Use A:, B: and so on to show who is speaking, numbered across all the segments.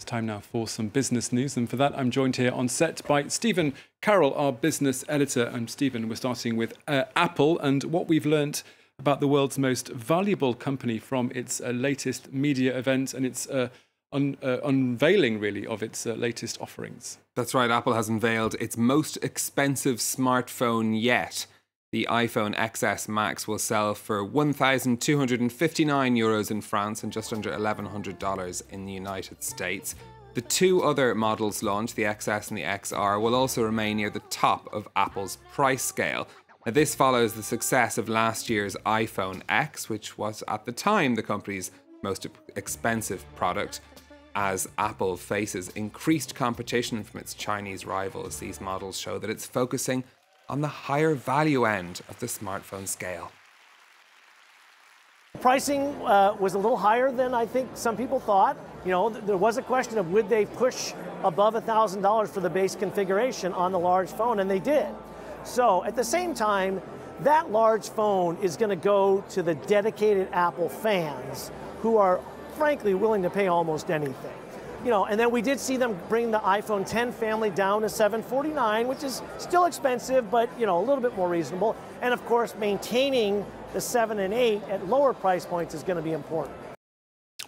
A: It's time now for some business news, and for that I'm joined here on set by Stephen Carroll, our business editor. And Stephen, we're starting with Apple and what we've learnt about the world's most valuable company from its latest media event and its unveiling, really, of its latest offerings.
B: That's right, Apple has unveiled its most expensive smartphone yet. The iPhone XS Max will sell for €1,259 in France and just under $1,100 in the United States. The two other models launched, the XS and the XR, will also remain near the top of Apple's price scale. Now, this follows the success of last year's iPhone X, which was at the time the company's most expensive product. As Apple faces increased competition from its Chinese rivals, these models show that it's focusing on the higher value end of the smartphone scale.
C: Pricing was a little higher than I think some people thought. You know, there was a question of would they push above $1,000 for the base configuration on the large phone, and they did. So at the same time, that large phone is going to go to the dedicated Apple fans who are frankly willing to pay almost anything. You know, and then we did see them bring the iPhone X family down to $749, which is still expensive, but you know, a little bit more reasonable. And of course, maintaining the 7 and 8 at lower price points is going to be important.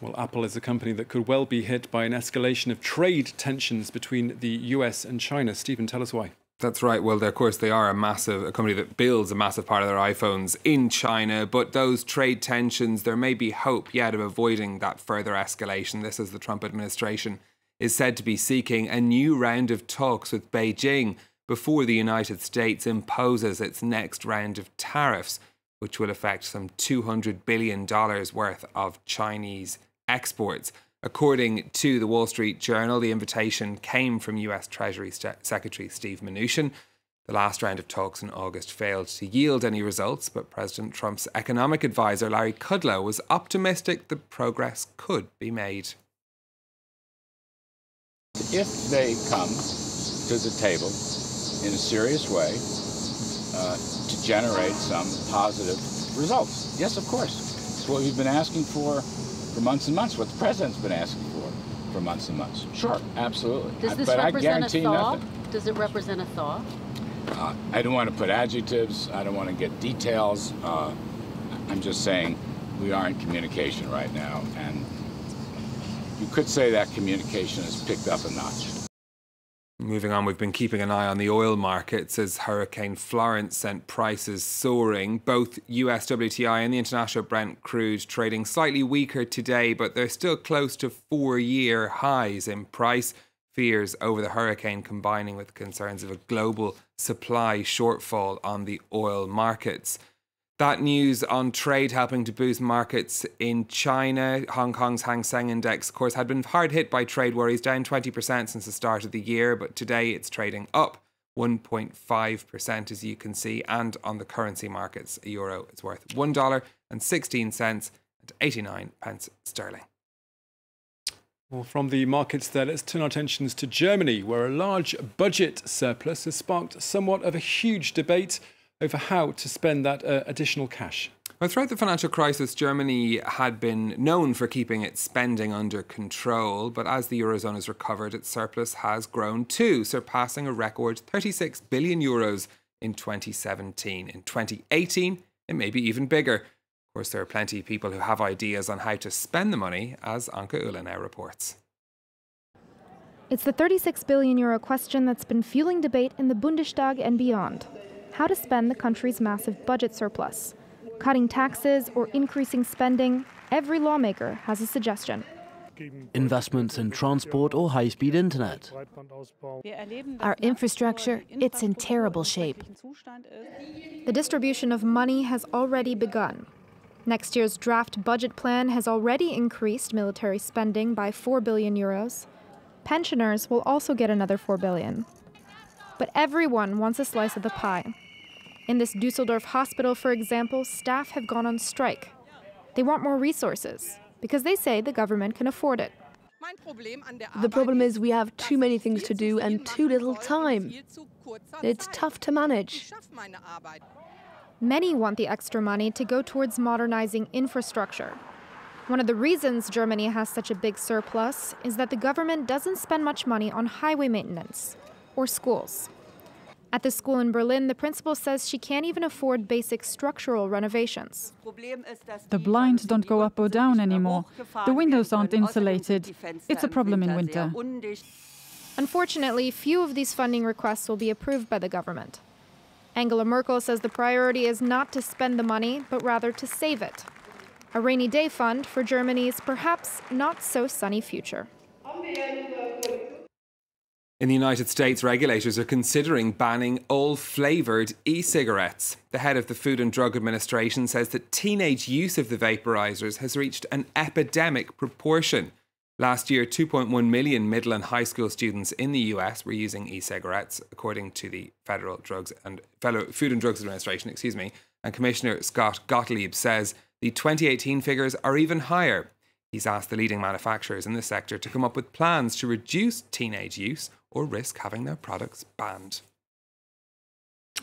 A: Well, Apple is a company that could well be hit by an escalation of trade tensions between the US and China. Stephen, tell us why.
B: That's right. Well, of course, they are a company that builds a massive part of their iPhones in China. But those trade tensions, there may be hope yet of avoiding that further escalation. This, as the Trump administration is said to be seeking a new round of talks with Beijing before the United States imposes its next round of tariffs, which will affect some $200 billion worth of Chinese exports. According to the Wall Street Journal, the invitation came from US Treasury Secretary Steve Mnuchin. The last round of talks in August failed to yield any results, but President Trump's economic advisor Larry Kudlow was optimistic that progress could be made.
D: If they come to the table in a serious way to generate some positive results, yes, of course. It's what we've been asking for months and months, what the president's been asking for months and months. Sure, absolutely.
E: Does this represent a thaw? Does it represent a thaw?
D: I don't want to put adjectives. I don't want to get details. I'm just saying we are in communication right now, and you could say that communication has picked up a notch.
B: Moving on, we've been keeping an eye on the oil markets as Hurricane Florence sent prices soaring. Both US WTI and the international Brent crude trading slightly weaker today, but they're still close to 4-year highs in price. Fears over the hurricane combining with concerns of a global supply shortfall on the oil markets. That news on trade helping to boost markets in China. Hong Kong's Hang Seng Index, of course, had been hard hit by trade worries, down 20% since the start of the year, but today it's trading up 1.5%, as you can see. And on the currency markets, a euro is worth $1.16 and 89 pence sterling.
A: Well, from the markets there, let's turn our attentions to Germany, where a large budget surplus has sparked somewhat of a huge debate over how to spend that additional cash.
B: Well, throughout the financial crisis, Germany had been known for keeping its spending under control, but as the Eurozone has recovered, its surplus has grown too, surpassing a record €36 billion in 2017. In 2018, it may be even bigger. Of course, there are plenty of people who have ideas on how to spend the money, as Anke Uhle now reports.
F: It's the €36 billion question that's been fueling debate in the Bundestag and beyond. How to spend the country's massive budget surplus. Cutting taxes or increasing spending, every lawmaker has a suggestion.
G: Investments in transport or high-speed internet.
H: Our infrastructure, it's in terrible shape.
F: The distribution of money has already begun. Next year's draft budget plan has already increased military spending by €4 billion. Pensioners will also get another $4 billion. But everyone wants a slice of the pie. In this Düsseldorf hospital, for example, staff have gone on strike. They want more resources because they say the government can afford it.
I: The problem is we have too many things to do and too little time. It's tough to manage.
F: Many want the extra money to go towards modernizing infrastructure. One of the reasons Germany has such a big surplus is that the government doesn't spend much money on highway maintenance or schools. At the school in Berlin, the principal says she can't even afford basic structural renovations.
J: The blinds don't go up or down anymore. The windows aren't insulated. It's a problem in winter.
F: Unfortunately, few of these funding requests will be approved by the government. Angela Merkel says the priority is not to spend the money, but rather to save it. A rainy day fund for Germany's perhaps not so sunny future.
B: In the United States, regulators are considering banning all flavoured e-cigarettes. The head of the Food and Drug Administration says that teenage use of the vaporizers has reached an epidemic proportion. Last year, 2.1 million middle and high school students in the US were using e-cigarettes, according to the Food and Drugs Administration, And Commissioner Scott Gottlieb says the 2018 figures are even higher. He's asked the leading manufacturers in the sector to come up with plans to reduce teenage use or risk having their products banned.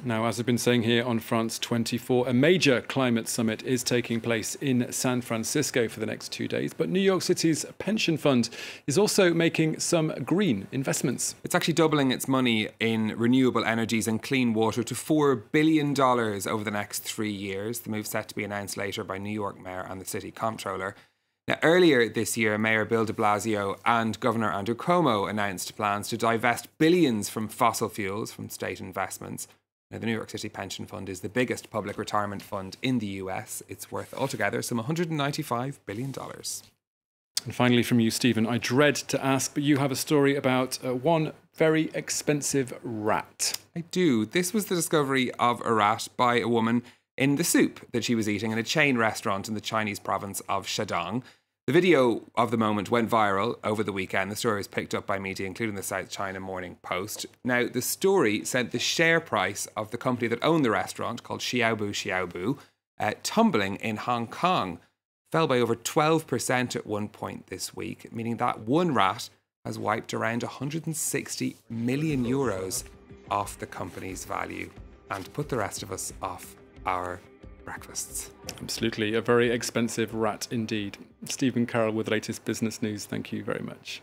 A: Now, as I've been saying here on France 24, a major climate summit is taking place in San Francisco for the next 2 days. But New York City's pension fund is also making some green investments.
B: It's actually doubling its money in renewable energies and clean water to $4 billion over the next 3 years. The move set to be announced later by New York Mayor and the City Comptroller. Now, earlier this year, Mayor Bill de Blasio and Governor Andrew Cuomo announced plans to divest billions from fossil fuels from state investments. Now, the New York City Pension Fund is the biggest public retirement fund in the US. It's worth altogether some $195 billion.
A: And finally from you, Stephen, I dread to ask, but you have a story about one very expensive rat.
B: I do. This was the discovery of a rat by a woman in the soup that she was eating in a chain restaurant in the Chinese province of Shandong. The video of the moment went viral over the weekend. The story was picked up by media, including the South China Morning Post. Now, the story sent the share price of the company that owned the restaurant, called Xiaobu, tumbling in Hong Kong. Fell by over 12% at one point this week, meaning that one rat has wiped around 160 million euros off the company's value and put the rest of us off our breakfasts.
A: Absolutely. A very expensive rat indeed. Stephen Carroll with the latest business news. Thank you very much.